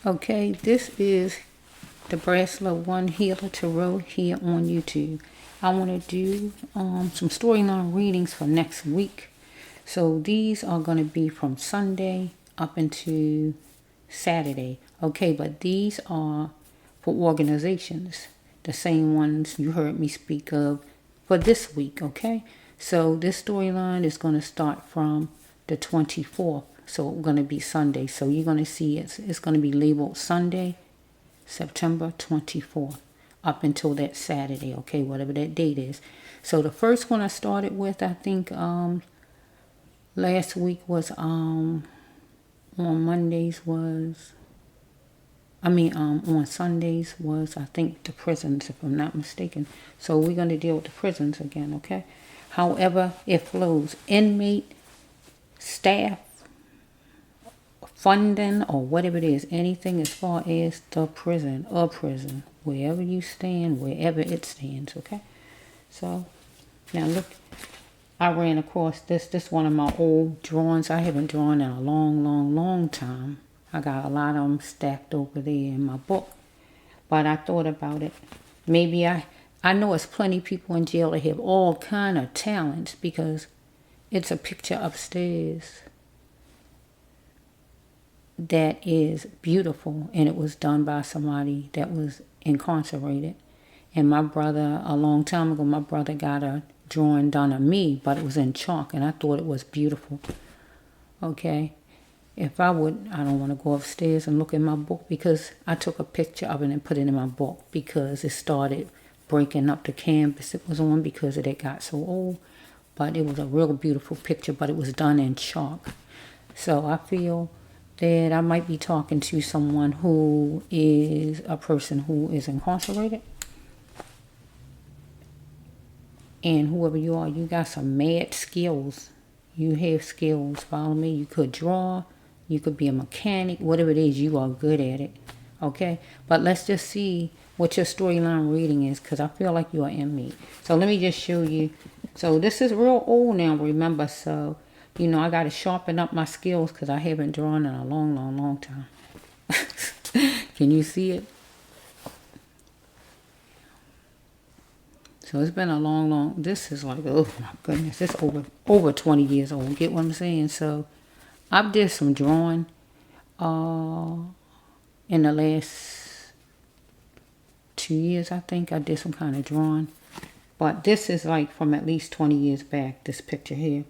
Okay, this is the Bracelet One Healer Tarot here on YouTube. I want to do some storyline readings for next week. So these are going to be from Sunday up into Saturday. Okay, but these are for organizations. The same ones you heard me speak of for this week, okay? So this storyline is going to start from the 24th. So it's going to be Sunday. So you're going to see it's going to be labeled Sunday, September 24th, up until that Saturday, okay, whatever that date is. So the first one I started with, I think last week was on Mondays was, on Sundays was, I think, the prisons, if I'm not mistaken. So we're going to deal with the prisons again, okay? However it flows, inmate, staff, funding, or whatever it is, anything as far as the prison, a prison, wherever you stand, wherever it stands, okay? So, now look, I ran across this one of my old drawings. I haven't drawn in a long time. I got a lot of them stacked over there in my book. But I thought about it. Maybe I know it's plenty of people in jail that have all kind of talents, because it's a picture upstairs that is beautiful, and it was done by somebody that was incarcerated. And my brother, a long time ago, my brother got a drawing done of me, but it was in chalk, and I thought it was beautiful. Okay, if I don't want to go upstairs and look in my book, because I took a picture of it and put it in my book, because it started breaking up the canvas it was on, because it had got so old. But it was a real beautiful picture, but it was done in chalk. So I feel that I might be talking to someone who is a person who is incarcerated. And whoever you are, you got some mad skills. You have skills, follow me. You could draw, you could be a mechanic, whatever it is, you are good at it. Okay? But let's just see what your storyline reading is, because I feel like you are in me. So let me just show you. So this is real old now, remember, so I got to sharpen up my skills, because I haven't drawn in a long time. Can you see it? So it's been a long, this is like, oh my goodness, it's over 20 years old. Get what I'm saying? So I did some drawing in the last 2 years, I think. I did some kind of drawing. But this is like from at least 20 years back, this picture here.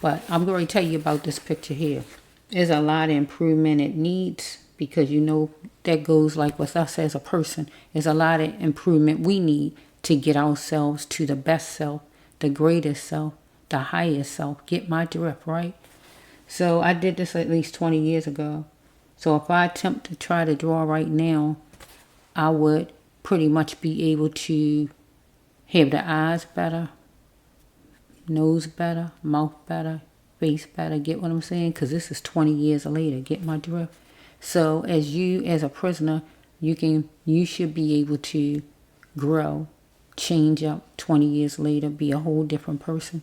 But I'm going to tell you about this picture here. There's a lot of improvement it needs, because that goes like with us as a person. There's a lot of improvement we need to get ourselves to the best self, the greatest self, the highest self. Get my drift, right? So I did this at least 20 years ago. So if I attempt to try to draw right now, I would pretty much be able to have the eyes better, nose better, mouth better, face better. Get what I'm saying? Because this is 20 years later. Get my drift? So as a prisoner, you should be able to grow, change up 20 years later, be a whole different person.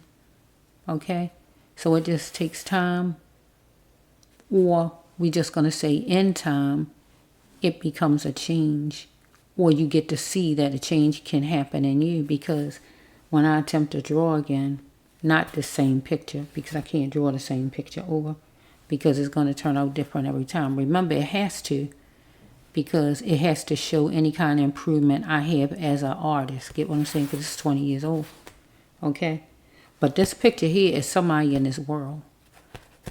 Okay? So it just takes time, or we just going to say in time, it becomes a change, or you get to see that a change can happen in you. Because when I attempt to draw again, not the same picture, because I can't draw the same picture over, because it's going to turn out different every time. Remember, it has to, because it has to show any kind of improvement I have as an artist. Get what I'm saying? Because it's 20 years old. Okay? But this picture here is somebody in this world.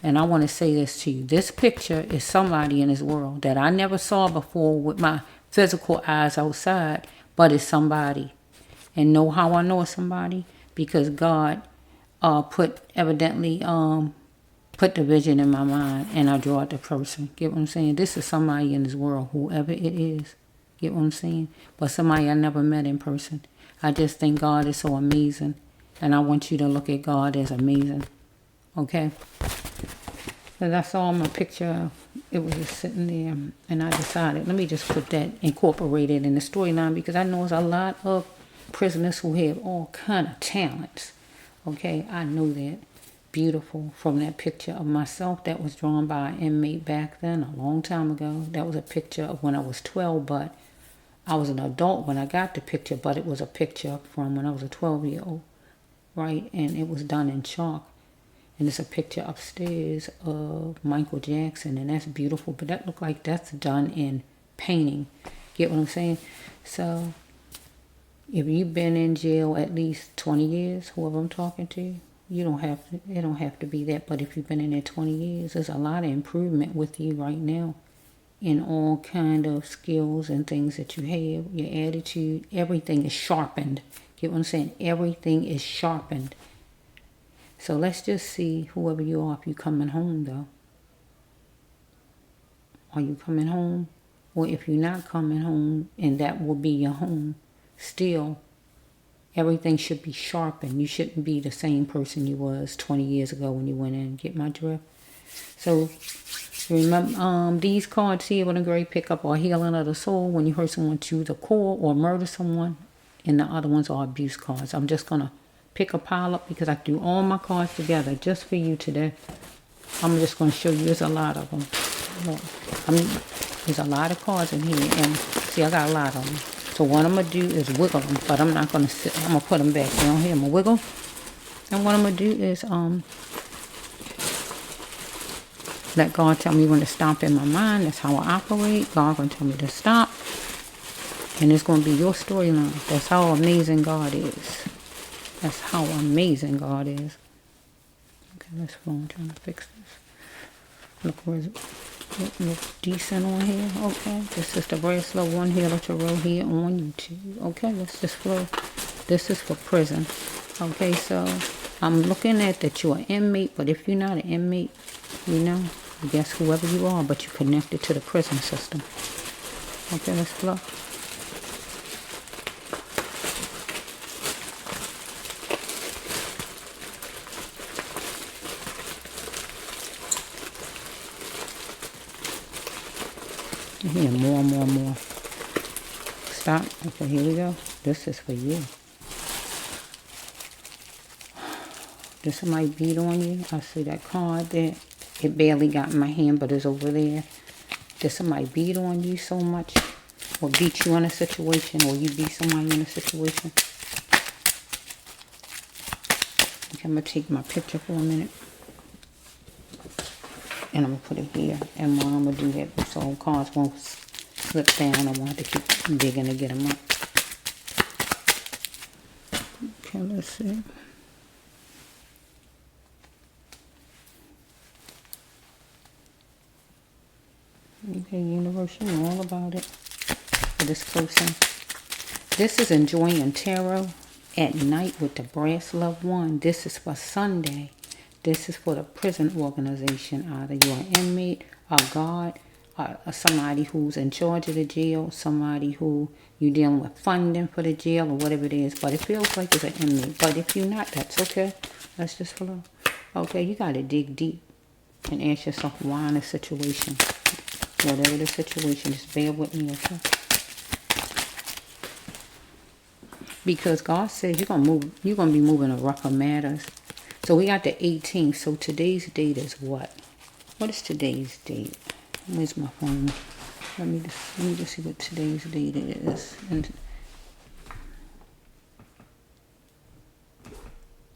And I want to say this to you. This picture is somebody in this world that I never saw before with my physical eyes outside, but it's somebody. And know how I know it's somebody? Because God put the vision in my mind, and I draw the person. Get what I'm saying? This is somebody in this world, whoever it is. Get what I'm saying? But somebody I never met in person. I just think God is so amazing, and I want you to look at God as amazing. Okay? So that's all my picture. It was just sitting there, and I decided, let me just put that, incorporate it in the storyline, because I know there's a lot of prisoners who have all kind of talents. Okay, I know that. beautiful from that picture of myself that was drawn by an inmate back then, a long time ago. That was a picture of when I was 12, but I was an adult when I got the picture, but it was a picture from when I was a 12-year-old, right? And it was done in chalk. And it's a picture upstairs of Michael Jackson, and that's beautiful, but that looked like that's done in painting. Get what I'm saying? So if you've been in jail at least 20 years, whoever I'm talking to, you don't have to, it don't have to be that, but if you've been in there 20 years, there's a lot of improvement with you right now in all kind of skills and things that you have, your attitude, everything is sharpened. Get what I'm saying? Everything is sharpened. So let's just see whoever you are, if you coming home though. Are you coming home? Or if you're not coming home and that will be your home, still everything should be sharpened. You shouldn't be the same person you was 20 years ago when you went in. Get my drift? So remember, these cards here with a great pickup are healing of the soul when you hurt someone to the core or murder someone. And the other ones are abuse cards. I'm just going to pick a pile up because I do all my cards together just for you today. I'm just going to show you. There's a lot of them. Look, there's a lot of cards in here. And see, I got a lot of them. So what I'm going to do is wiggle them. But I'm not going to sit. I'm going to put them back down here. I'm going to wiggle. And what I'm going to do is let God tell me when to stop in my mind. That's how I operate. God going to tell me to stop. And it's going to be your storyline. That's how amazing God is. That's how amazing God is. Okay, let's go. I'm trying to fix this. Look, where is it? Look decent on here. Okay, this is the brass level 1 healer tarot here on YouTube. Okay, let's just flow. This is for prison. Okay, so I'm looking at that you're an inmate, but if you're not an inmate, you know, I guess whoever you are, but you're connected to the prison system. Okay, let's flow. Here, more. Stop. Okay, here we go. This is for you. Did somebody beat on you? I see that card there. It barely got in my hand, but it's over there. Did somebody beat on you so much? Or beat you in a situation? Or you beat somebody in a situation? Okay, I'm going to take my picture for a minute. And I'm going to put it here. And while I'm going to do that, so cards won't slip down. I won't have to keep digging to get them up. Okay, let's see. Okay, universe, you know all about it. For this person. This is enjoying tarot at night with the brass loved one. This is for Sunday. This is for the prison organization. Either you're an inmate, a guard, somebody who's in charge of the jail, somebody who you're dealing with funding for the jail or whatever it is. But it feels like it's an inmate. But if you're not, that's okay. Let's just flow. Okay, you got to dig deep and ask yourself why in a situation. Whatever the situation, just bear with me, okay? Because God says you're gonna be moving in rougher matters. So we got the 18th. So today's date is what? What is today's date? Where's my phone? Let me just see what today's date is. And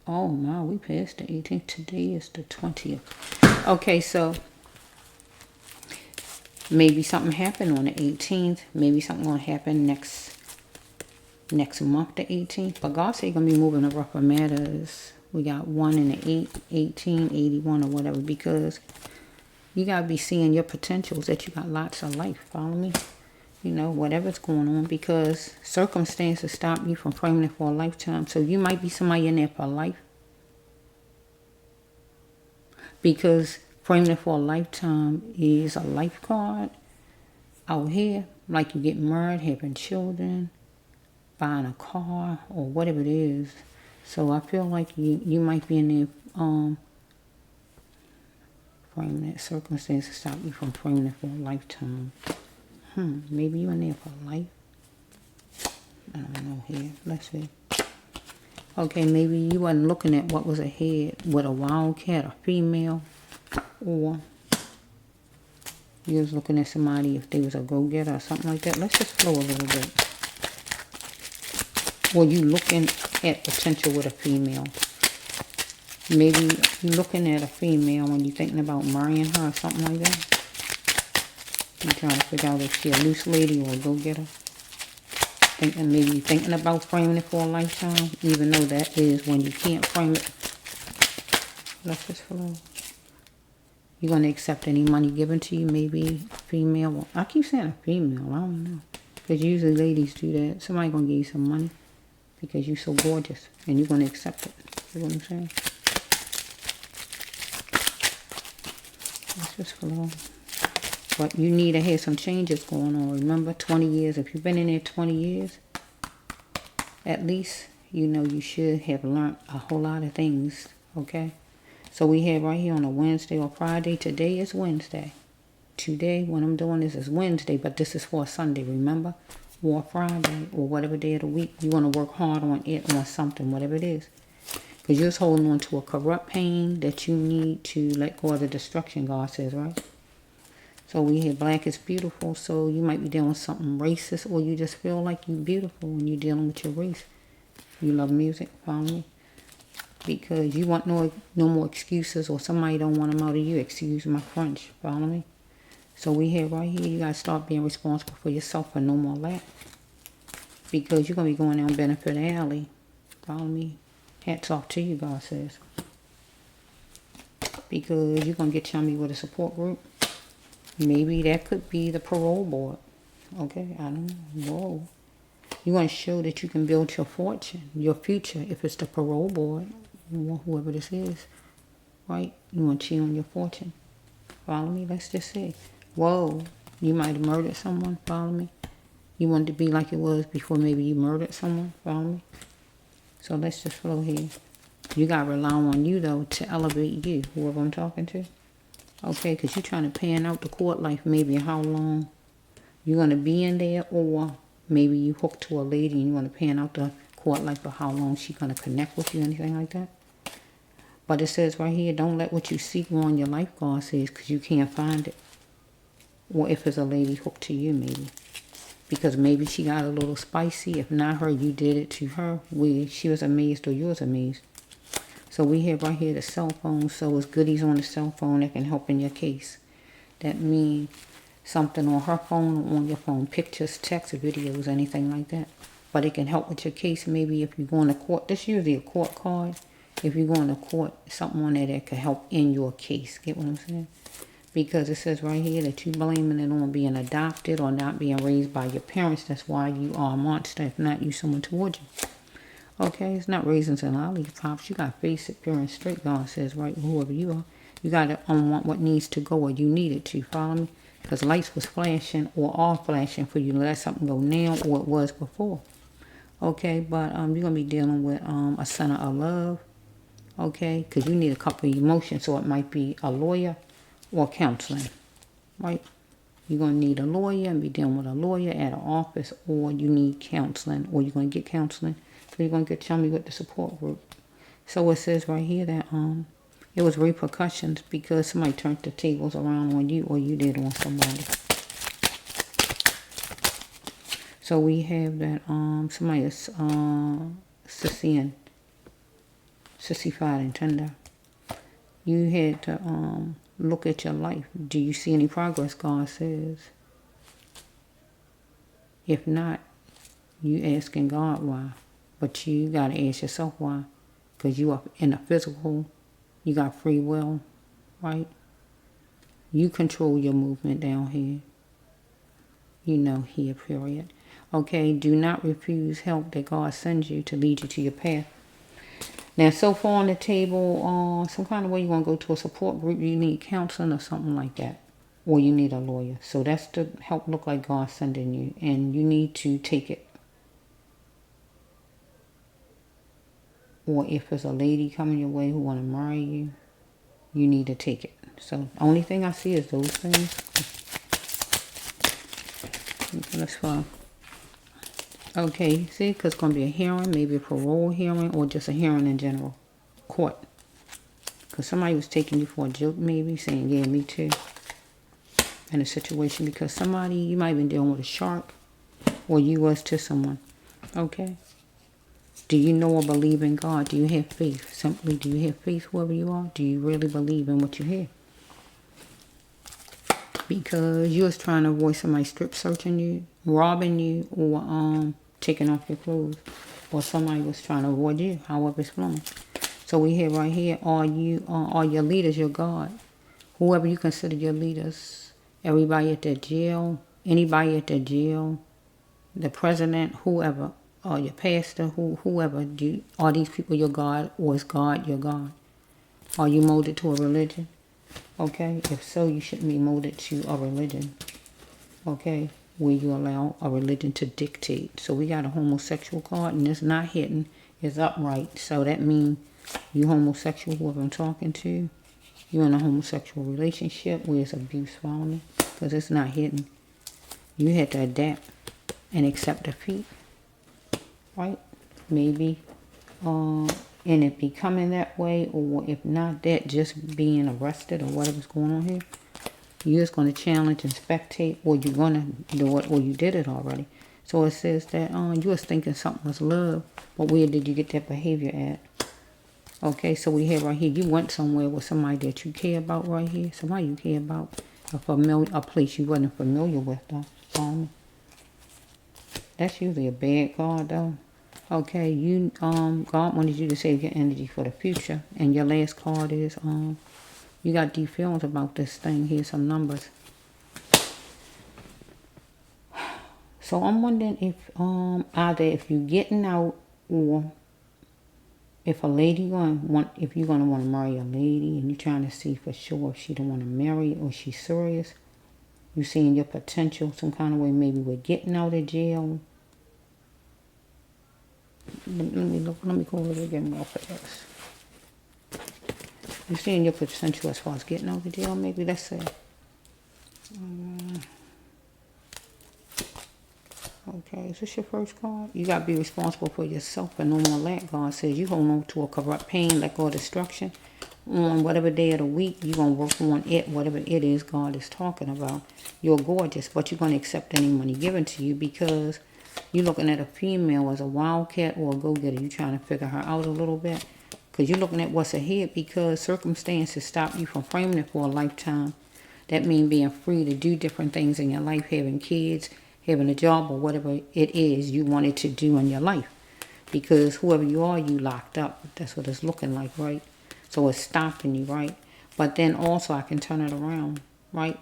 oh my, we passed the 18th. Today is the 20th. Okay, so maybe something happened on the 18th. Maybe something gonna happen next month, the 18th. But God said you're gonna be moving in rougher matters. We got 1 and the 8, 18, 81 or whatever, because you got to be seeing your potentials, that you got lots of life. Follow me? You know, whatever's going on, because circumstances stop you from framing it for a lifetime. So you might be somebody in there for life. Because framing it for a lifetime is a life card out here. Like you get married, having children, buying a car, or whatever it is. So I feel like you might be in there framing that. Circumstances stop you from framing it for a lifetime. Maybe you're in there for life. I don't know here. Let's see. Okay, maybe you wasn't looking at what was ahead with a wildcat, a female, or you was looking at somebody if they was a go-getter or something like that. Let's just flow a little bit. Or you looking at potential with a female. Maybe you looking at a female when you're thinking about marrying her or something like that. You're trying to figure out if she's a loose lady or a go-getter. Maybe you're thinking about framing it for a lifetime, even though that is when you can't frame it. Let's just flow. You're going to accept any money given to you, maybe a female. Well, I keep saying a female, I don't know. Because usually ladies do that. Somebody going to give you some money because you're so gorgeous. And you're going to accept it. You know what I'm saying? Let's just flow. But you need to have some changes going on. Remember, 20 years. If you've been in there 20 years, at least, you know you should have learned a whole lot of things. Okay? So we have right here on a Wednesday or Friday. Today is Wednesday. Today, when I'm doing this, is Wednesday. But this is for a Sunday, remember? Or Friday, or whatever day of the week. You want to work hard on it, on something, whatever it is. Because you're just holding on to a corrupt pain that you need to let go of the destruction, God says, right? So we hear black is beautiful, so you might be dealing with something racist, or you just feel like you're beautiful when you're dealing with your race. You love music, follow me? Because you want no more excuses, or somebody don't want them out of you. Excuse my French, follow me? So we hear right here, you got to start being responsible for yourself for no more lack. Because you're going to be going down benefit alley, follow me? Hats off to you, God says. Because you're going to get chummy with a support group. Maybe that could be the parole board. Okay, I don't know. Whoa. You want to show that you can build your fortune, your future, if it's the parole board, whoever this is, right? You want to cheat on your fortune. Follow me? Let's just say, whoa, you might have murdered someone. Follow me? You want it to be like it was before maybe you murdered someone. Follow me? So let's just flow here. You got to rely on you, though, to elevate you, whoever I'm talking to. Okay, because you're trying to pan out the court life, maybe how long you're going to be in there, or maybe you hooked to a lady and you want to pan out the court life for how long she's going to connect with you, anything like that. But it says right here, don't let what you seek ruin your life, God says, because you can't find it. Or if it's a lady hooked to you, maybe. Because maybe she got a little spicy. If not her, you did it to her. She was amazed or you was amazed. So we have right here the cell phone. So it's goodies on the cell phone that can help in your case. That means something on her phone or on your phone. Pictures, text, videos, anything like that. But it can help with your case. Maybe if you're going to court. This is usually a court card. If you're going to court, something on there that can help in your case. Get what I'm saying? Because it says right here that you're blaming it on being adopted or not being raised by your parents. That's why you are a monster. If not, you someone towards you. Okay, it's not raisins and lollipops. You got to face it pure and straight. God says, right, whoever you are. You got to unwant what needs to go or you need it to. Follow me? Because lights was flashing or are flashing for you to let something go now or it was before. Okay, but you're going to be dealing with a center of love. Okay, because you need a couple of emotions. So it might be a lawyer or counseling. Right? You're going to need a lawyer and be dealing with a lawyer at an office, or you need counseling, or you're going to get counseling. So you're going to get chummy with the support group. So it says right here that it was repercussions because somebody turned the tables around on you or you did on somebody. So we have that somebody is sissified and tender. You had to look at your life. Do you see any progress, God says? If not, you asking God why. But you got to ask yourself why. Because you are in the physical. You got free will, right? You control your movement down here. You know here, period. Okay, do not refuse help that God sends you to lead you to your path. Now, so far on the table, some kind of way you want to go to a support group, you need counseling or something like that. Or you need a lawyer. So that's the help look like God sending you. And you need to take it. Or if there's a lady coming your way who want to marry you, you need to take it. So the only thing I see is those things. Okay, let's Okay, see, because it's going to be a hearing, maybe a parole hearing, or just a hearing in general. Court. Because somebody was taking you for a joke, maybe, saying, yeah, me too. In a situation, because somebody, you might have been dealing with a shark, or you was to someone. Okay? Do you know or believe in God? Do you have faith? Simply, do you have faith, whoever you are? Do you really believe in what you hear? Because you was trying to avoid somebody strip searching you, robbing you, or taking off your clothes. Or somebody was trying to avoid you, however it's flowing. So we have right here, are your leaders your God? Whoever you consider your leaders. Everybody at the jail, anybody at the jail, the president, whoever, or your pastor, whoever, are these people your God, or is God your God? Are you molded to a religion? Okay, if so, you shouldn't be molded to a religion. Okay, where you allow a religion to dictate. So we got a homosexual card, and it's not hidden, it's upright. So that means you homosexual, whoever I'm talking to, you're in a homosexual relationship where it's abuse following, because it's not hidden. You had to adapt and accept defeat, right? Maybe, and it becoming that way, or if not that, just being arrested or whatever's going on here. You're just going to challenge and spectate, or you're going to do it, or you did it already. So it says that you was thinking something was love, but where did you get that behavior at? Okay, so we have right here, you went somewhere with somebody that you care about right here. Somebody you care about. A place you wasn't familiar with, though. That's usually a bad card, though. Okay, God wanted you to save your energy for the future. And your last card is, you got deep feelings about this thing. Here's some numbers. So I'm wondering if, either if you're getting out, or if a lady if you're gonna want to marry a lady and you're trying to see for sure if she don't want to marry or she's serious, you're seeing your potential some kind of way, maybe with getting out of jail. Let me go over it again real fast. You're seeing your potential as far as getting out of jail, maybe, let's say. Okay, is this your first card? You got to be responsible for yourself and no more lack. God says you hold on to a corrupt pain, let go of destruction. On whatever day of the week, you're going to work on it, whatever it is God is talking about. You're gorgeous, but you're going to accept any money given to you because you're looking at a female as a wildcat or a go-getter. You're trying to figure her out a little bit because you're looking at what's ahead, because circumstances stop you from framing it for a lifetime. That means being free to do different things in your life, having kids, having a job, or whatever it is you wanted to do in your life. Because whoever you are, you locked up. That's what it's looking like, right? So it's stopping you, right? But then also I can turn it around, right?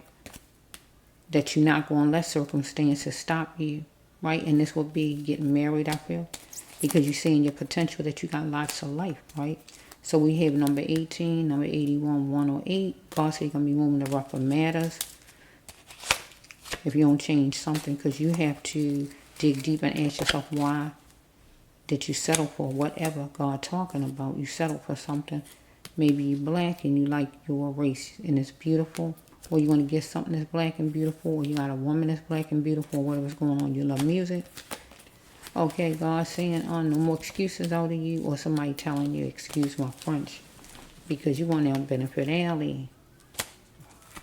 That you're not going to let circumstances stop you, right? And this will be getting married, I feel. Because you're seeing your potential that you got lots of life, right? So we have number 18, number 81, 108. God said you're going to be moving to rougher matters. If you don't change something, because you have to dig deep and ask yourself why did you settle for whatever God talking about. You settled for something. Maybe you're black and you like your race and it's beautiful, or you want to get something that's black and beautiful, or you got a woman that's black and beautiful, or whatever's going on. You love music. Okay, God saying, no more excuses out of you, or somebody telling you, excuse my French, because you want to benefit alley.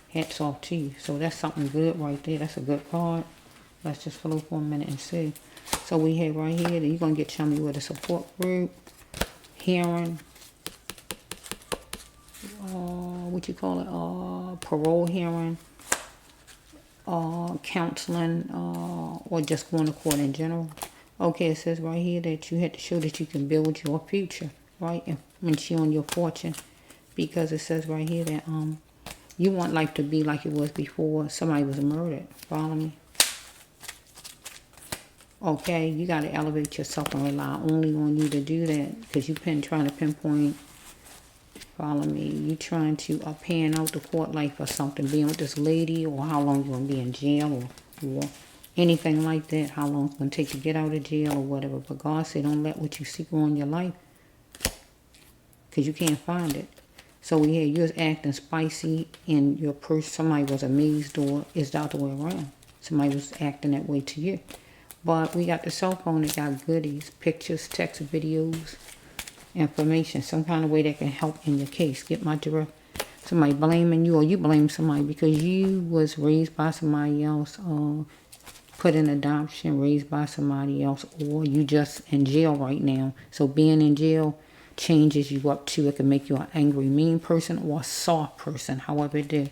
Hats off to you. So that's something good right there. That's a good card. Let's just flow for a minute and see. So we have right here that you're going to get chummy with a support group, hearing, what you call it, parole hearing, counseling, or just going to court in general. Okay, it says right here that you had to show that you can build your future, right? And showing your fortune. Because it says right here that, you want life to be like it was before somebody was murdered. Follow me? Okay, you got to elevate yourself and rely only on you to do that. Because you've been trying to pinpoint, follow me, you trying to pan out the court life or something. Being with this lady, or how long you're going to be in jail, or anything like that. How long it's going to take to get out of jail or whatever. But God said don't let what you seek ruin your life. Because you can't find it. So we had you was acting spicy and your person, somebody was amazed, or it's the other way around. Somebody was acting that way to you. But we got the cell phone that got goodies, pictures, text, videos, information, some kind of way that can help in your case. Get my drift. Somebody blaming you, or you blame somebody because you was raised by somebody else, or put in adoption, raised by somebody else, or you just in jail right now. So being in jail changes you up to, it can make you an angry, mean person or a soft person, however it did.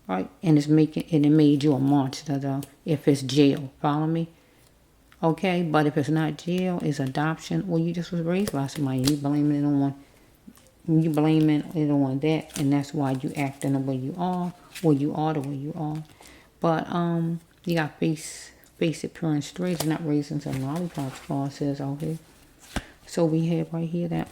Right? And it made you a monster though, if it's jail. Follow me? Okay, but if it's not jail, it's adoption, or you just was raised by somebody. You blaming it on that, and that's why you acting the way you are, or you are the way you are. But you got face it pure and straight. It's not raisins and lollipops, God says out here. So we have right here that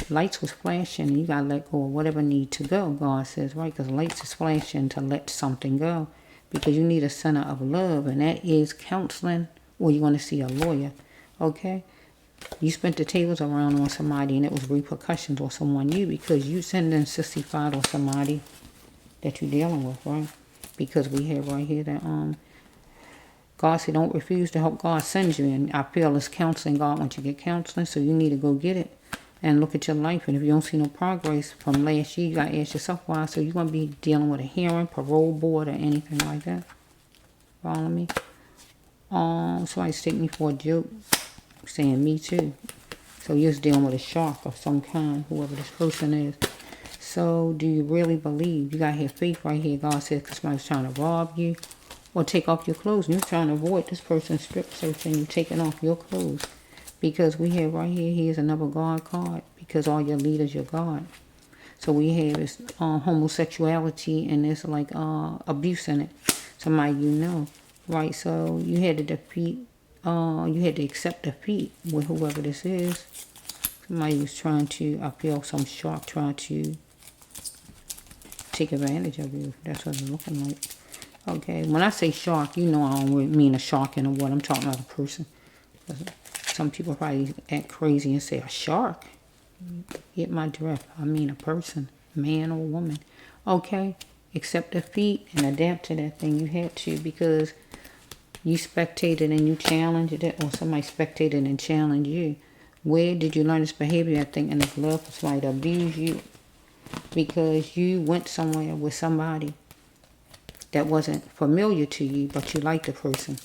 lights was flashing, and you gotta let go of whatever need to go, God says, right? Because lights is flashing to let something go, because you need a center of love, and that is counseling, or you want to see a lawyer. Okay, you spent the tables around on somebody, and it was repercussions on someone new, because you sending 65 on somebody that you're dealing with, right? Because we have right here that God said, don't refuse to help God sends you. And I feel it's counseling. God wants you to get counseling, so you need to go get it and look at your life. And if you don't see no progress from last year, you got to ask yourself why. So you're going to be dealing with a hearing, parole board, or anything like that. Follow me? Somebody's taking me for a joke, saying me too. So you're just dealing with a shark of some kind, whoever this person is. So do you really believe? You got to have faith right here. God says, because somebody's trying to rob you or take off your clothes. And you're trying to avoid this person strip searching you, taking off your clothes. Because we have right here, here's another God card. Because all your leaders, your God. So we have is homosexuality, and there's like abuse in it. Somebody you know. Right, so you had to defeat, you had to accept defeat with whoever this is. Somebody was trying to, I feel some shark trying to take advantage of you. That's what it's looking like. Okay, when I say shark, you know I don't mean a shark in the water. I'm talking about a person. Some people probably act crazy and say a shark. Get my drift. I mean a person, man or woman. Okay, accept defeat and adapt to that thing. You had to, because you spectated and you challenged it, or somebody spectated and challenged you. Where did you learn this behavior? I think in this love for somebody to abuse you, because you went somewhere with somebody that wasn't familiar to you, but you liked the person.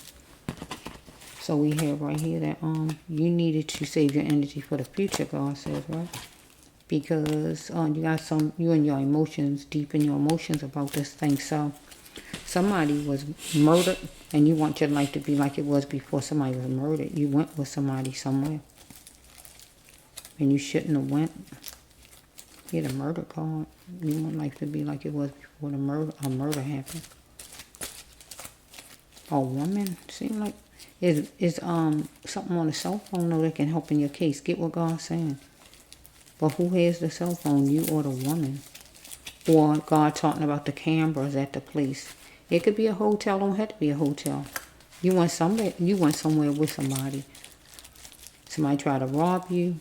So we have right here that you needed to save your energy for the future, God says, right? Because you got you and your emotions, deep in your emotions about this thing. So somebody was murdered, and you want your life to be like it was before somebody was murdered. You went with somebody somewhere, and you shouldn't have went. Get a murder card. You want life to be like it was before a murder happened. A woman, seem like is something on the cell phone though that can help in your case. Get what God's saying. But who has the cell phone, you or the woman? Or God talking about the cameras at the place. It could be a hotel, don't have to be a hotel. You went somewhere with somebody. Somebody tried to rob you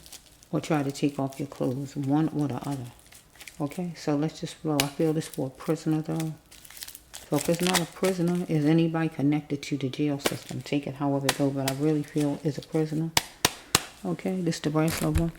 or try to take off your clothes, one or the other. Okay, so let's just flow. I feel this for a prisoner though. So if it's not a prisoner, is anybody connected to the jail system? Take it however it goes, but I really feel it's a prisoner. Okay, this is the brass over.